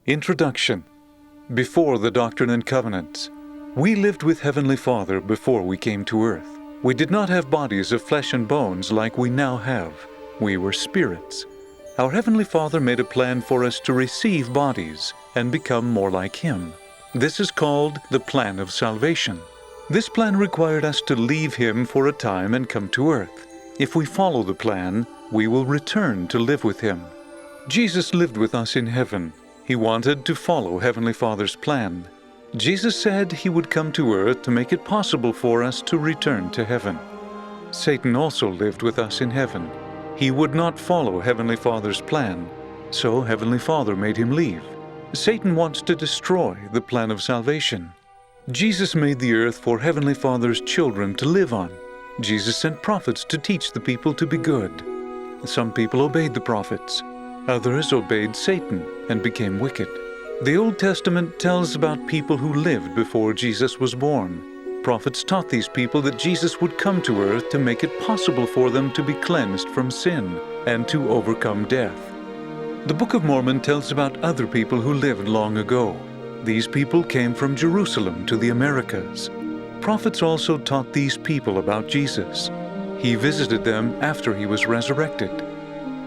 Introduction. Before the Doctrine and Covenants, we lived with Heavenly Father before we came to earth. We did not have bodies of flesh and bones like we now have. We were spirits. Our Heavenly Father made a plan for us to receive bodies and become more like Him. This is called the plan of salvation. This plan required us to leave Him for a time and come to earth. If we follow the plan, we will return to live with Him. Jesus lived with us in heaven. He wanted to follow Heavenly Father's plan. Jesus said He would come to earth to make it possible for us to return to heaven. Satan also lived with us in heaven. He would not follow Heavenly Father's plan, so Heavenly Father made him leave. Satan wants to destroy the plan of salvation. Jesus made the earth for Heavenly Father's children to live on. Jesus sent prophets to teach the people to be good. Some people obeyed the prophets. Others obeyed Satan and became wicked. The Old Testament tells about people who lived before Jesus was born. Prophets taught these people that Jesus would come to earth to make it possible for them to be cleansed from sin and to overcome death. The Book of Mormon tells about other people who lived long ago. These people came from Jerusalem to the Americas. Prophets also taught these people about Jesus. He visited them after He was resurrected.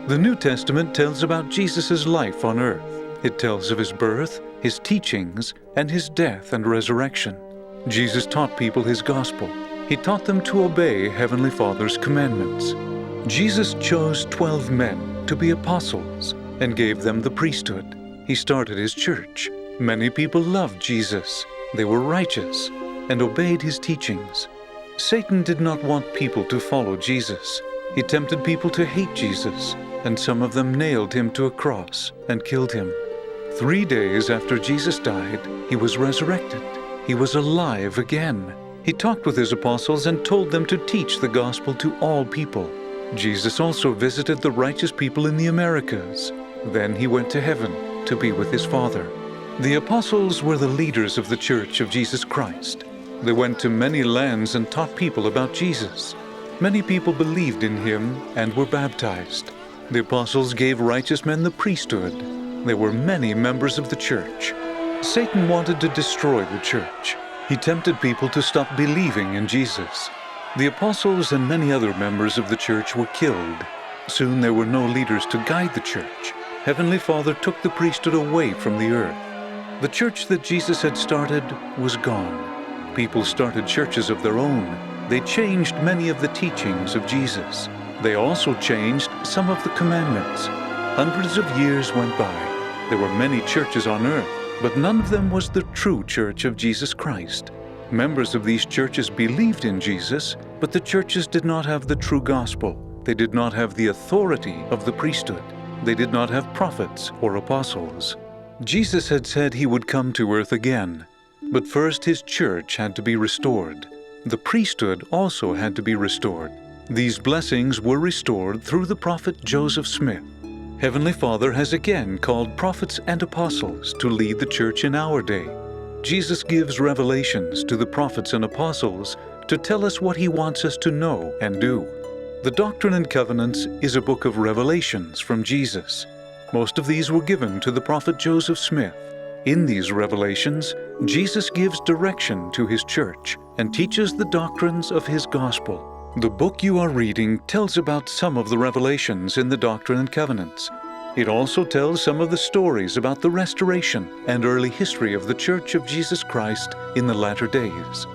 The New Testament tells about Jesus' life on earth. It tells of His birth, His teachings, and His death and resurrection. Jesus taught people His gospel. He taught them to obey Heavenly Father's commandments. Jesus chose 12 men to be apostles and gave them the priesthood. He started His church. Many people loved Jesus. They were righteous and obeyed His teachings. Satan did not want people to follow Jesus. He tempted people to hate Jesus, and some of them nailed Him to a cross and killed Him. 3 days after Jesus died, He was resurrected. He was alive again. He talked with His apostles and told them to teach the gospel to all people. Jesus also visited the righteous people in the Americas. Then He went to heaven to be with His Father. The apostles were the leaders of the Church of Jesus Christ. They went to many lands and taught people about Jesus. Many people believed in Him and were baptized. The apostles gave righteous men the priesthood. There were many members of the church. Satan wanted to destroy the church. He tempted people to stop believing in Jesus. The apostles and many other members of the church were killed. Soon there were no leaders to guide the church. Heavenly Father took the priesthood away from the earth. The church that Jesus had started was gone. People started churches of their own. They changed many of the teachings of Jesus. They also changed some of the commandments. Hundreds of years went by. There were many churches on earth, but none of them was the true church of Jesus Christ. Members of these churches believed in Jesus, but the churches did not have the true gospel. They did not have the authority of the priesthood. They did not have prophets or apostles. Jesus had said He would come to earth again, but first His church had to be restored. The priesthood also had to be restored. These blessings were restored through the prophet Joseph Smith. Heavenly Father has again called prophets and apostles to lead the church in our day. Jesus gives revelations to the prophets and apostles to tell us what He wants us to know and do. The Doctrine and Covenants is a book of revelations from Jesus. Most of these were given to the prophet Joseph Smith. In these revelations, Jesus gives direction to His church and teaches the doctrines of His gospel. The book you are reading tells about some of the revelations in the Doctrine and Covenants. It also tells some of the stories about the restoration and early history of the Church of Jesus Christ in the latter days.